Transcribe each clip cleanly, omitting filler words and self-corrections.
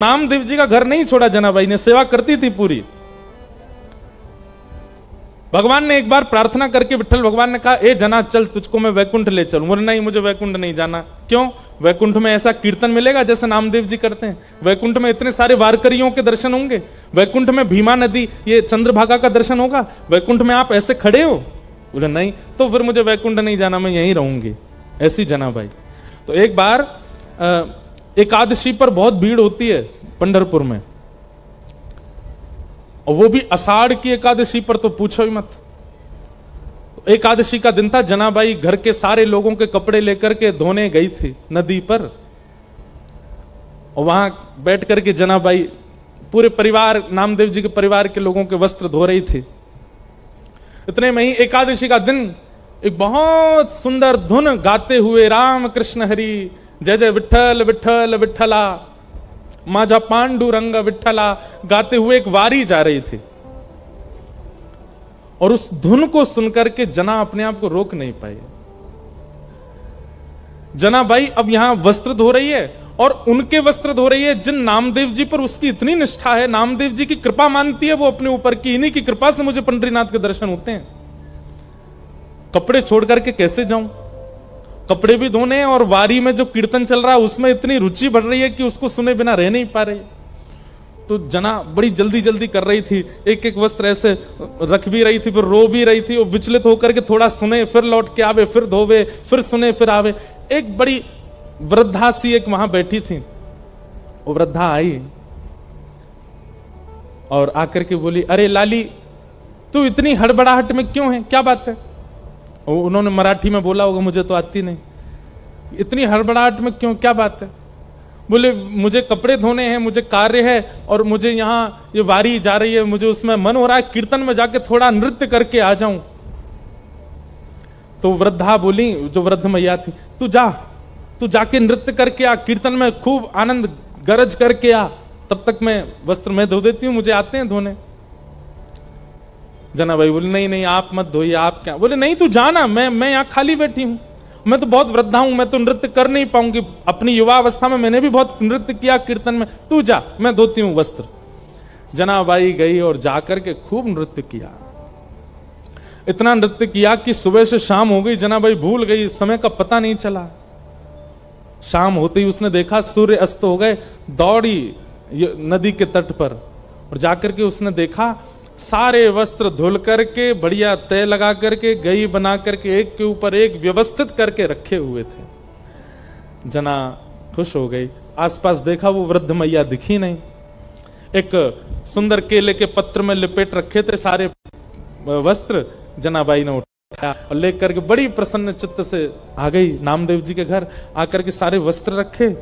नामदेव जी का घर नहीं छोड़ा जनाबाई ने, सेवा करती थी पूरी। भगवान ने एक बार प्रार्थना करके विठ्ठल भगवान ने कहा, ए जना चल तुझको मैं वैकुंठ ले चलूं। बोले नहीं, मुझे वैकुंठ नहीं जाना। क्यों? वैकुंठ में ऐसा कीर्तन मिलेगा जैसे नामदेव जी करते हैं। वैकुंठ में इतने सारे वारकरियों के दर्शन होंगे। वैकुंठ में भीमा नदी, ये चंद्रभागा का दर्शन होगा। वैकुंठ में आप ऐसे खड़े हो? बोले नहीं, तो फिर मुझे वैकुंठ नहीं जाना, मैं यहीं रहूंगी। ऐसी जनाबाई। तो एक बार एकादशी पर बहुत भीड़ होती है पंढरपुर में, और वो भी आषाढ़ की एकादशी पर तो पूछो ही मत। एकादशी का दिन था, जनाबाई घर के सारे लोगों के कपड़े लेकर के धोने गई थी नदी पर, और वहां बैठ करके जनाबाई पूरे परिवार, नामदेव जी के परिवार के लोगों के वस्त्र धो रही थी। इतने में ही एकादशी का दिन एक बहुत सुंदर धुन गाते हुए राम कृष्ण हरि जय जय विठ्ठल विठ्ठल विठ्ठला माझा पांडुरंग विठ्ठला गाते हुए एक वारी जा रही थी, और उस धुन को सुनकर के जना अपने आप को रोक नहीं पाई। जनाबाई अब यहां वस्त्र धो रही है, और उनके वस्त्र धो रही है जिन नामदेव जी पर उसकी इतनी निष्ठा है, नामदेव जी की कृपा मानती है वो अपने ऊपर की, इन्हीं की कृपा से मुझे पंढरीनाथ के दर्शन होते हैं। कपड़े छोड़ करके कैसे जाऊं? कपड़े भी धोने हैं, और वारी में जो कीर्तन चल रहा है उसमें इतनी रुचि बढ़ रही है कि उसको सुने बिना रह नहीं पा रही। तो जना बड़ी जल्दी जल्दी कर रही थी, एक एक वस्त्र ऐसे रख भी रही थी, फिर रो भी रही थी, और विचलित होकर के थोड़ा सुने फिर लौट के आवे, फिर धोवे, फिर सुने फिर आवे। एक बड़ी वृद्धा सी एक वहां बैठी थी, वो वृद्धा आई और आकर के बोली, अरे लाली तू इतनी हड़बड़ाहट में क्यों है, क्या बात है? उन्होंने मराठी में बोला होगा, मुझे तो आती नहीं। इतनी हड़बड़ाहट में क्यों, क्या बात है? बोले मुझे कपड़े धोने हैं, मुझे कार्य है, और मुझे यहाँ ये वारी जा रही है, मुझे उसमें मन हो रहा है कीर्तन में जाके थोड़ा नृत्य करके आ जाऊं। तो वृद्धा बोली, जो वृद्ध मैया थी, तू जाके नृत्य करके आ, कीर्तन में खूब आनंद गरज करके आ, तब तक मैं वस्त्र में धो देती हूं, मुझे आते हैं धोने। जनाबाई बोली नहीं नहीं आप मत धोइए, आप क्या? बोले नहीं तू जाना, मैं यहाँ खाली बैठी हूं, मैं तो बहुत वृद्धा हूं, मैं तो नृत्य कर नहीं पाऊंगी। अपनी युवा अवस्था में मैंने भी बहुत नृत्य किया कीर्तन में, तू जा, मैं धोती हूं वस्त्र। जनाबाई गई और जाकर के खूब नृत्य किया। इतना नृत्य किया कि सुबह से शाम हो गई, जनाबाई भूल गई, समय का पता नहीं चला। शाम होते ही उसने देखा सूर्य अस्त हो गए, दौड़ी नदी के तट पर, और जाकर के उसने देखा सारे वस्त्र धुल करके बढ़िया तय लगा करके गई बना करके एक के ऊपर एक व्यवस्थित करके रखे हुए थे। जना खुश हो गई, आसपास देखा वो वृद्ध मैया दिखी नहीं। एक सुंदर केले के पत्र में लिपेट रखे थे सारे वस्त्र, जनाबाई ने उठाया और लेकर के बड़ी प्रसन्न चित्त से आ गई नामदेव जी के घर। आकर के सारे वस्त्र रखे,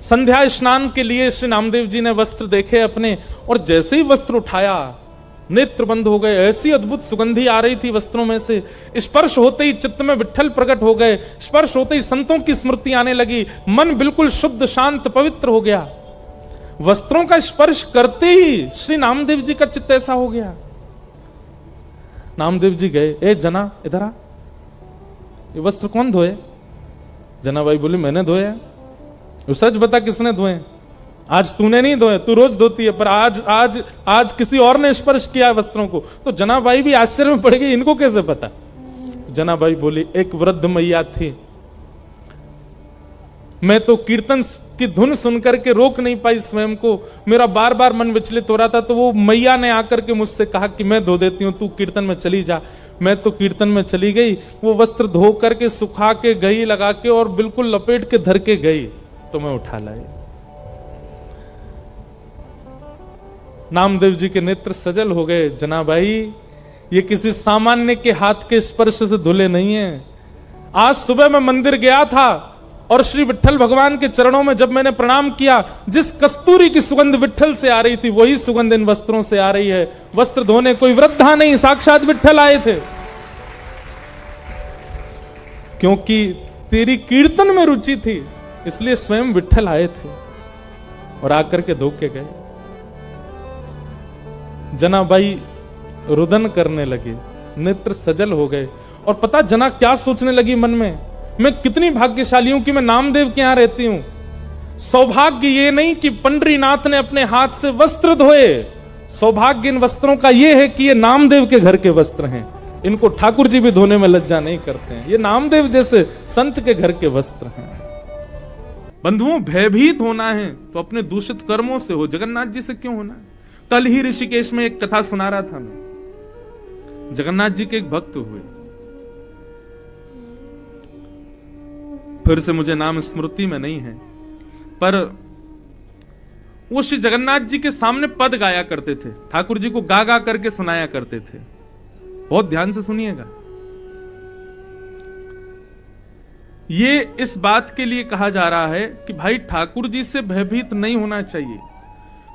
संध्या स्नान के लिए श्री नामदेव जी ने वस्त्र देखे अपने, और जैसे ही वस्त्र उठाया नेत्र बंद हो गए। ऐसी अद्भुत सुगंधी आ रही थी वस्त्रों में से, स्पर्श होते ही चित्त में विठ्ठल प्रकट हो गए, स्पर्श होते ही संतों की स्मृति आने लगी, मन बिल्कुल शुद्ध शांत पवित्र हो गया। वस्त्रों का स्पर्श करते ही श्री नामदेव जी का चित्त ऐसा हो गया। नामदेव जी गए, ए जना इधर आ, ये वस्त्र कौन धोए? जनाबाई बोली मैंने धोया। तो सच बता किसने धोए? आज तूने नहीं धोए, तू रोज धोती है, पर आज किसी और ने स्पर्श किया वस्त्रों को। तो जनाबाई भी आश्चर्य में पड़ गई, इनको कैसे पता? तो जनाबाई बोली एक वृद्ध मैया थी, मैं तो कीर्तन की धुन सुनकर के रोक नहीं पाई स्वयं को, मेरा बार बार मन विचलित हो रहा था, तो वो मैया ने आकर के मुझसे कहा कि मैं धो देती हूं, तू कीर्तन में चली जा। मैं तो कीर्तन में चली गई, वो वस्त्र धो करके सुखा के गई लगा के, और बिल्कुल लपेट के धर के गई, तो मैं उठा लाई। नामदेव जी के नेत्र सजल हो गए। जनाबाई ये किसी सामान्य के हाथ के स्पर्श से धुले नहीं है। आज सुबह मैं मंदिर गया था, और श्री विठ्ठल भगवान के चरणों में जब मैंने प्रणाम किया, जिस कस्तूरी की सुगंध विठ्ठल से आ रही थी, वही सुगंध इन वस्त्रों से आ रही है। वस्त्र धोने कोई वृद्धा नहीं, साक्षात विठ्ठल आए थे। क्योंकि तेरी कीर्तन में रुचि थी, इसलिए स्वयं विठ्ठल आए थे और आकर के धो के गए। जनाबाई रुदन करने लगे, नेत्र सजल हो गए, और पता जना क्या सोचने लगी मन में, मैं कितनी भाग्यशाली हूं कि मैं नामदेव के यहां रहती हूं। सौभाग्य ये नहीं कि पंडरीनाथ ने अपने हाथ से वस्त्र धोए, सौभाग्य इन वस्त्रों का ये है कि ये नामदेव के घर के वस्त्र हैं। इनको ठाकुर जी भी धोने में लज्जा नहीं करते हैं, ये नामदेव जैसे संत के घर के वस्त्र हैं। बंधुओं, भयभीत होना है तो अपने दूषित कर्मों से हो, जगन्नाथ जी से क्यों होना है? कल ही ऋषिकेश में एक कथा सुना रहा था मैं। जगन्नाथ जी के एक भक्त हुए, फिर से मुझे नाम स्मृति में नहीं है, पर वो श्री जगन्नाथ जी के सामने पद गाया करते थे, ठाकुर जी को गा गा करके सुनाया करते थे। बहुत ध्यान से सुनिएगा। ये इस बात के लिए कहा जा रहा है कि भाई ठाकुर जी से भयभीत नहीं होना चाहिए।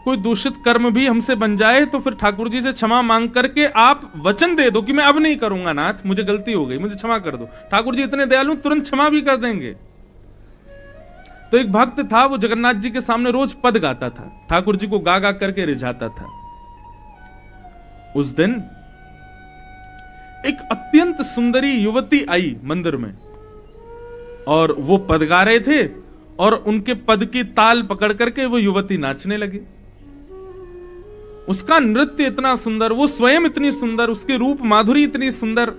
कोई दूषित कर्म भी हमसे बन जाए तो फिर ठाकुर जी से क्षमा मांग करके आप वचन दे दो कि मैं अब नहीं करूंगा नाथ, मुझे गलती हो गई, मुझे क्षमा कर दो। ठाकुर जी इतने दयालु, तुरंत क्षमा भी कर देंगे। तो एक भक्त था, वो जगन्नाथ जी के सामने रोज पद गाता था, ठाकुर जी को गा गा करके रिझाता था। उस दिन एक अत्यंत सुंदरी युवती आई मंदिर में और वो पद गा रहे थे और उनके पद की ताल पकड़ करके वो युवती नाचने लगी। उसका नृत्य इतना सुंदर, वो स्वयं इतनी सुंदर, उसके रूप माधुरी इतनी सुंदर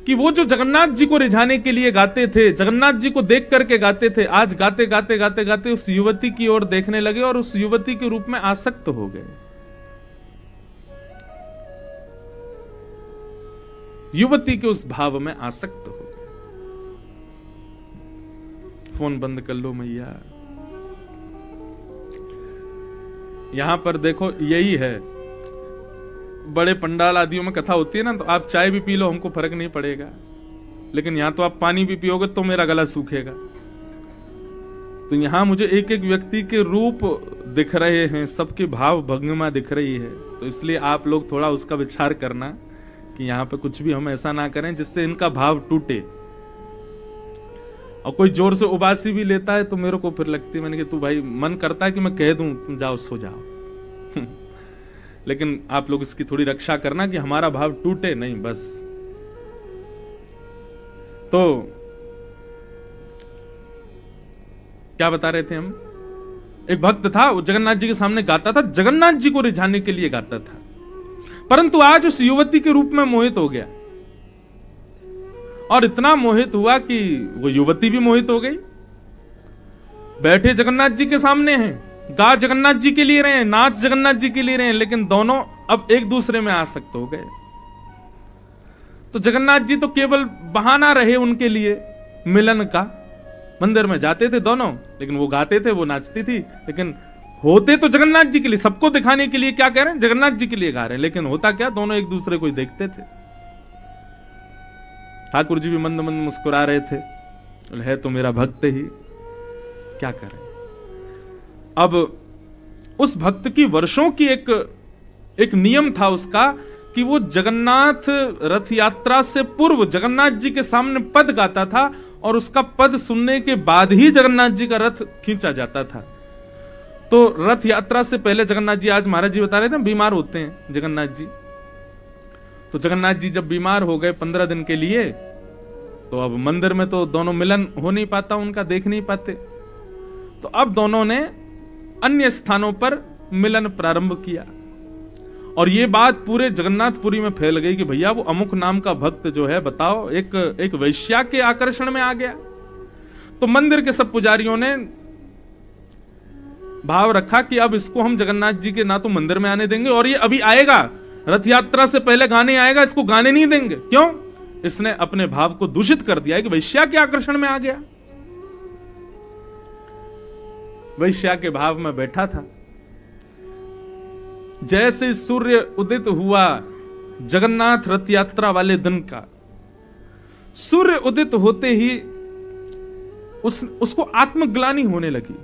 कि वो जो जगन्नाथ जी को रिझाने के लिए गाते थे, जगन्नाथ जी को देख करके गाते थे, आज गाते गाते गाते गाते उस युवती की ओर देखने लगे और उस युवती के रूप में आसक्त हो गए। युवती के उस भाव में आसक्त हो गए। फोन बंद कर लो मैया। यहां पर देखो, यही है, बड़े पंडाल आदियों में कथा होती है ना, तो आप चाय भी पी लो, हमको फर्क नहीं पड़ेगा, लेकिन यहां तो आप पानी भी पियोगे तो मेरा गला सूखेगा। तो यहां मुझे एक एक व्यक्ति के रूप दिख रहे हैं, सबके भाव भंगिमा दिख रही है, तो इसलिए आप लोग थोड़ा उसका विचार करना कि यहां पे कुछ भी हम ऐसा ना करें जिससे इनका भाव टूटे। और कोई जोर से उबासी भी लेता है तो मेरे को फिर लगती है, मैंने कि तू भाई, मन करता है कि मैं कह दूं तुम जाओ सो जाओ लेकिन आप लोग इसकी थोड़ी रक्षा करना कि हमारा भाव टूटे नहीं, बस। तो क्या बता रहे थे हम? एक भक्त था, वो जगन्नाथ जी के सामने गाता था, जगन्नाथ जी को रिझाने के लिए गाता था, परंतु आज उस युवती के रूप में मोहित हो गया और इतना मोहित हुआ कि वो युवती भी मोहित हो गई। बैठे जगन्नाथ जी के सामने हैं, गा जगन्नाथ जी के लिए रहे हैं, नाच जगन्नाथ जी के लिए रहे हैं, लेकिन दोनों अब एक दूसरे में आसक्त हो गए। तो जगन्नाथ जी तो केवल बहाना रहे उनके लिए मिलन का। मंदिर में जाते थे दोनों, लेकिन वो गाते थे, वो नाचती थी, लेकिन होते तो जगन्नाथ जी के लिए, सबको दिखाने के लिए क्या कह रहे हैं, जगन्नाथ जी के लिए गा रहे हैं, लेकिन होता क्या, दोनों एक दूसरे को देखते थे। ठाकुर जी भी मंद मंद मुस्कुरा रहे थे, है तो मेरा भक्त ही, क्या करें। अब उस भक्त की वर्षों की एक नियम था उसका कि वो जगन्नाथ रथ यात्रा से पूर्व जगन्नाथ जी के सामने पद गाता था और उसका पद सुनने के बाद ही जगन्नाथ जी का रथ खींचा जाता था। तो रथ यात्रा से पहले जगन्नाथ जी, आज महाराज जी बता रहे थे, बीमार होते हैं जगन्नाथ जी। तो जगन्नाथ जी जब बीमार हो गए 15 दिन के लिए, तो अब मंदिर में तो दोनों मिलन हो नहीं पाता, उनका देख नहीं पाते, तो अब दोनों ने अन्य स्थानों पर मिलन प्रारंभ किया। और ये बात पूरे जगन्नाथपुरी में फैल गई कि भैया वो अमुक नाम का भक्त जो है, बताओ, एक वैश्या के आकर्षण में आ गया। तो मंदिर के सब पुजारियों ने भाव रखा कि अब इसको हम जगन्नाथ जी के ना तो मंदिर में आने देंगे, और ये अभी आएगा रथ यात्रा से पहले गाने आएगा, इसको गाने नहीं देंगे। क्यों? इसने अपने भाव को दूषित कर दिया कि वैश्या के आकर्षण में आ गया। वैश्या के भाव में बैठा था। जैसे सूर्य उदित हुआ जगन्नाथ रथ यात्रा वाले दिन का, सूर्य उदित होते ही उसको आत्मग्लानि होने लगी।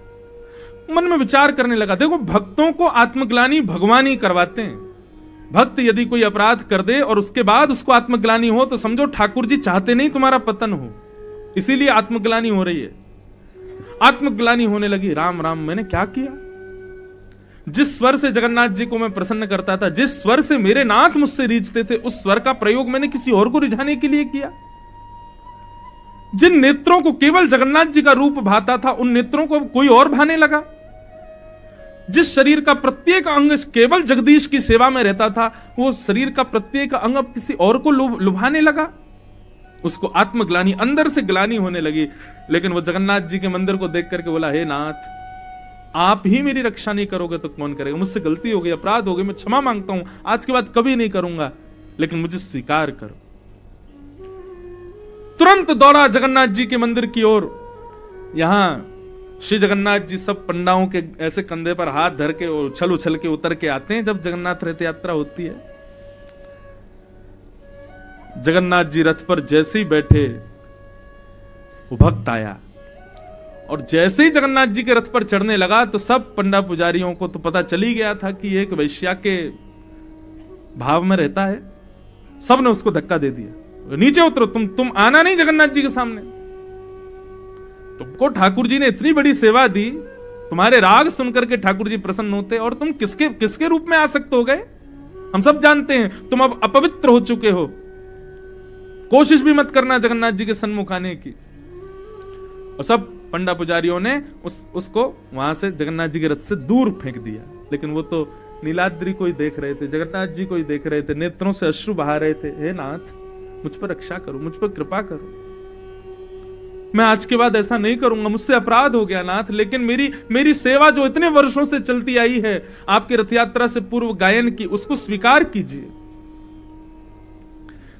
मन में विचार करने लगा, देखो भक्तों को आत्मग्लानि भगवान ही करवाते हैं। भक्त यदि कोई अपराध कर दे और उसके बाद उसको आत्मग्लानि हो तो समझो ठाकुर जी चाहते नहीं तुम्हारा पतन हो, इसीलिए आत्मग्लानि हो रही है। आत्मग्लानि होने लगी, राम राम मैंने क्या किया? जिस स्वर से जगन्नाथ जी को मैं प्रसन्न करता था, जिस स्वर से मेरे नाथ मुझसे रीझते थे, उस स्वर का प्रयोग मैंने किसी और को रिझाने के लिए किया। जिन नेत्रों को केवल जगन्नाथ जी का रूप भाता था, उन नेत्रों को कोई और भाने लगा। जिस शरीर का प्रत्येक अंग केवल जगदीश की सेवा में रहता था, वो शरीर का प्रत्येक अंग अब किसी और को लुभाने लगा। उसको आत्मग्लानि, अंदर से ग्लानि होने लगी। लेकिन वो जगन्नाथ जी के मंदिर को देख करके बोला, हे नाथ, आप ही मेरी रक्षा नहीं करोगे तो कौन करेगा? मुझसे गलती हो गई, अपराध हो गई, मैं क्षमा मांगता हूं, आज के बाद कभी नहीं करूंगा, लेकिन मुझे स्वीकार करो। तुरंत दौड़ा जगन्नाथ जी के मंदिर की ओर। यहां श्री जगन्नाथ जी सब पंडाओं के ऐसे कंधे पर हाथ धर के और उछल उछल के उतर के आते हैं जब जगन्नाथ रथ यात्रा होती है। जगन्नाथ जी रथ पर जैसे ही बैठे, वो भक्त आया और जैसे ही जगन्नाथ जी के रथ पर चढ़ने लगा तो सब पंडा पुजारियों को तो पता चल ही गया था कि एक वैश्या के भाव में रहता है। सबने उसको धक्का दे दिया, नीचे उतरो, तुम आना नहीं जगन्नाथ जी के सामने। तुमको ठाकुर जी ने इतनी बड़ी सेवा दी, तुम्हारे राग सुनकर के ठाकुर जी प्रसन्न होते, और तुम किसके रूप में आ सकते हो गए? हम सब जानते हैं तुम अब अपवित्र हो चुके हो। कोशिश भी मत करना जगन्नाथ जी के सन्मुख आने की। और सब पंडा पुजारियों ने उसको वहां से जगन्नाथ जी के रथ से दूर फेंक दिया। लेकिन वो तो नीलाद्री को ही देख रहे थे, जगन्नाथ जी को ही देख रहे थे, नेत्रों से अश्रु बहा रहे थे। हे नाथ, मुझ पर रक्षा करो, मुझ पर कृपा करो, मैं आज के बाद ऐसा नहीं करूंगा, मुझसे अपराध हो गया नाथ। लेकिन मेरी सेवा जो इतने वर्षों से चलती आई है आपकी रथ यात्रा से पूर्व गायन की, उसको स्वीकार कीजिए।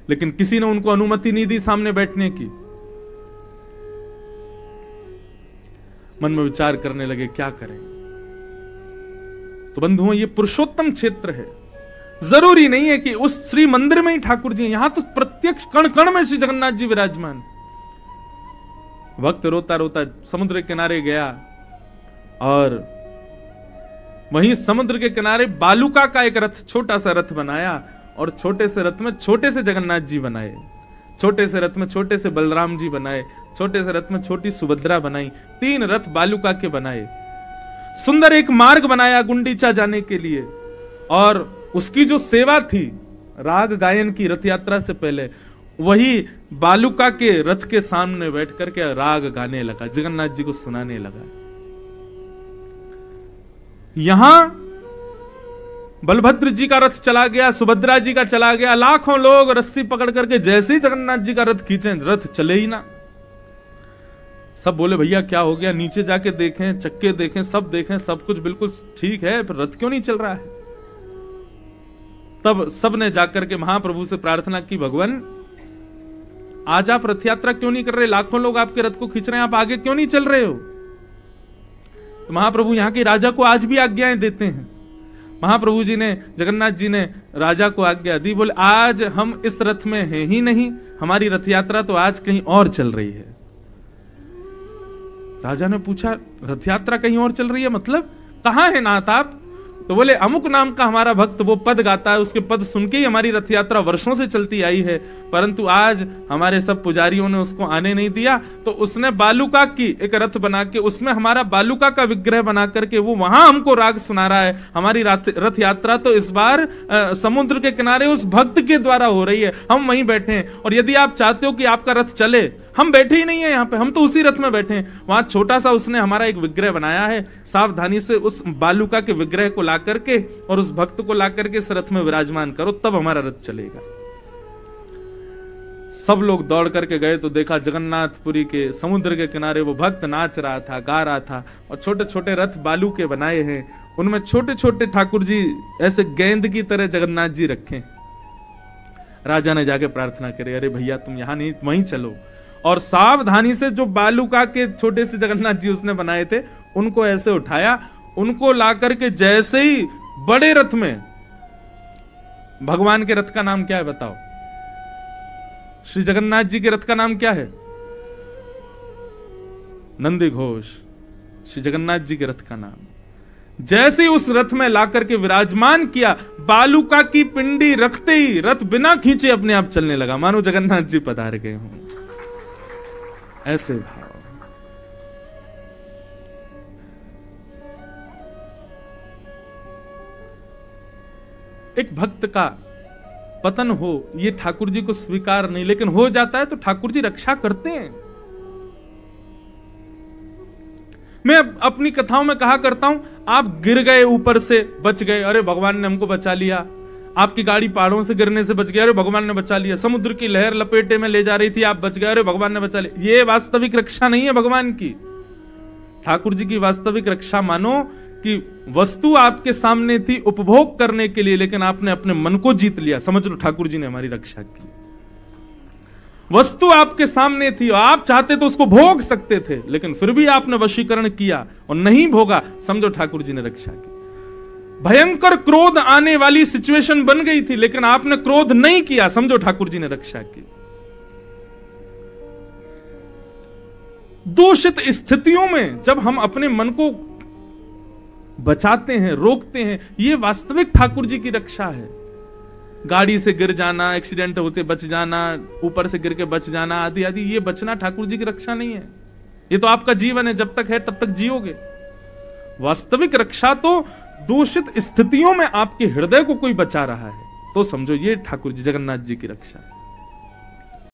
लेकिन किसी ने उनको अनुमति नहीं दी सामने बैठने की। मन में विचार करने लगे क्या करें। तो बंधुओं, ये पुरुषोत्तम क्षेत्र है, जरूरी नहीं है कि उस श्री मंदिर में ही ठाकुर जी, यहां तो प्रत्यक्ष कण कण में श्री जगन्नाथ जी विराजमान। भक्त रोता रोता समुद्र के किनारे गया और वहीं समुद्र के किनारे बालुका का एक रथ, छोटा सा रथ बनाया, और छोटे से रथ में छोटे से जगन्नाथ जी बनाए, छोटे से रथ में छोटे से बलराम जी बनाए, छोटे से रथ में छोटी सुभद्रा बनाई। 3 रथ बालुका के बनाए। सुंदर एक मार्ग बनाया गुंडीचा जाने के लिए, और उसकी जो सेवा थी राग गायन की रथ यात्रा से पहले, वही बालुका के रथ के सामने बैठ करके राग गाने लगा, जगन्नाथ जी को सुनाने लगा। यहां बलभद्र जी का रथ चला गया, सुभद्रा जी का चला गया, लाखों लोग रस्सी पकड़ करके जैसे ही जगन्नाथ जी का रथ खींचे, रथ चले ही ना। सब बोले भैया क्या हो गया, नीचे जाके देखें, चक्के देखें, सब कुछ बिल्कुल ठीक है, पर रथ क्यों नहीं चल रहा है? तब सबने जाकर के महाप्रभु से प्रार्थना की, भगवान आज आप रथ यात्रा क्यों नहीं कर रहे? लाखों लोग आपके रथ को खींच रहे हैं, आप आगे क्यों नहीं चल रहे हो? तो महाप्रभु यहाँ के राजा को आज भी आज्ञाएं देते हैं। महाप्रभु जी ने, जगन्नाथ जी ने राजा को आज्ञा दी, बोले आज हम इस रथ में हैं ही नहीं, हमारी रथ यात्रा तो आज कहीं और चल रही है। राजा ने पूछा, रथ यात्रा कहीं और चल रही है मतलब? कहां है नाथ आप? तो बोले अमुक नाम का हमारा भक्त वो पद गाता है, उसके पद सुन के ही हमारी रथ यात्रा वर्षों से चलती आई है, परंतु आज हमारे सब पुजारियों ने उसको आने नहीं दिया, तो उसने बालुका की एक रथ बना के उसमें हमारा बालुका का विग्रह बना करके वो वहां हमको राग सुना रहा है। हमारी रथ यात्रा तो इस बार समुद्र के किनारे उस भक्त के द्वारा हो रही है, हम वहीं बैठे हैं, और यदि आप चाहते हो कि आपका रथ चले, हम बैठे ही नहीं है यहाँ पे, हम तो उसी रथ में बैठे हैं। वहां छोटा सा उसने हमारा एक विग्रह बनाया है, सावधानी से उस बालुका के विग्रह को ला करके और उस भक्त को ला करके इस रथ में विराजमान करो, तब हमारा रथ चलेगा। सब लोग दौड़ करके गए तो देखा जगन्नाथपुरी के समुद्र के किनारे वो भक्त नाच रहा था, गा रहा था, और छोटे छोटे रथ बालू के बनाए हैं, उनमें छोटे छोटे ठाकुर जी ऐसे गेंद की तरह जगन्नाथ जी रखे। राजा ने जाके प्रार्थना करी, अरे भैया तुम यहां नहीं, वहीं चलो, और सावधानी से जो बालुका के छोटे से जगन्नाथ जी उसने बनाए थे उनको ऐसे उठाया, उनको लाकर के जैसे ही बड़े रथ में, भगवान के रथ का नाम क्या है बताओ? श्री जगन्नाथ जी के रथ का नाम क्या है? नंदी घोष, श्री जगन्नाथ जी के रथ का नाम। जैसे ही उस रथ में लाकर के विराजमान किया, बालुका की पिंडी रखते ही रथ बिना खींचे अपने आप चलने लगा, मानो जगन्नाथ जी पधार गए हों। ऐसे भाव। एक भक्त का पतन हो, ये ठाकुर जी को स्वीकार नहीं, लेकिन हो जाता है तो ठाकुर जी रक्षा करते हैं। मैं अपनी कथाओं में कहा करता हूं, आप गिर गए ऊपर से, बच गए, अरे भगवान ने हमको बचा लिया। आपकी गाड़ी पहाड़ों से गिरने से बच गया, अरे भगवान ने बचा लिया। समुद्र की लहर लपेटे में ले जा रही थी, आप बच गए, अरे भगवान ने बचा लिया। ये वास्तविक रक्षा नहीं है भगवान की। ठाकुर जी की वास्तविक रक्षा मानो कि वस्तु आपके सामने थी उपभोग करने के लिए, लेकिन आपने अपने मन को जीत लिया, समझ लो ठाकुर जी ने हमारी रक्षा की। वस्तु आपके सामने थी और आप चाहते तो उसको भोग सकते थे, लेकिन फिर भी आपने वशीकरण किया और नहीं भोगा, समझो ठाकुर जी ने रक्षा की। भयंकर क्रोध आने वाली सिचुएशन बन गई थी, लेकिन आपने क्रोध नहीं किया, समझो ठाकुर जी ने रक्षा की। दूषित स्थितियों में जब हम अपने मन को बचाते हैं, रोकते हैं, यह वास्तविक ठाकुर जी की रक्षा है। गाड़ी से गिर जाना, एक्सीडेंट होते बच जाना, ऊपर से गिर के बच जाना, आदि आदि, ये बचना ठाकुर जी की रक्षा नहीं है। ये तो आपका जीवन है, जब तक है तब तक जियोगे। वास्तविक रक्षा तो दूषित स्थितियों में आपके हृदय को कोई बचा रहा है, तो समझो ये ठाकुर जी, जगन्नाथ जी की रक्षा है।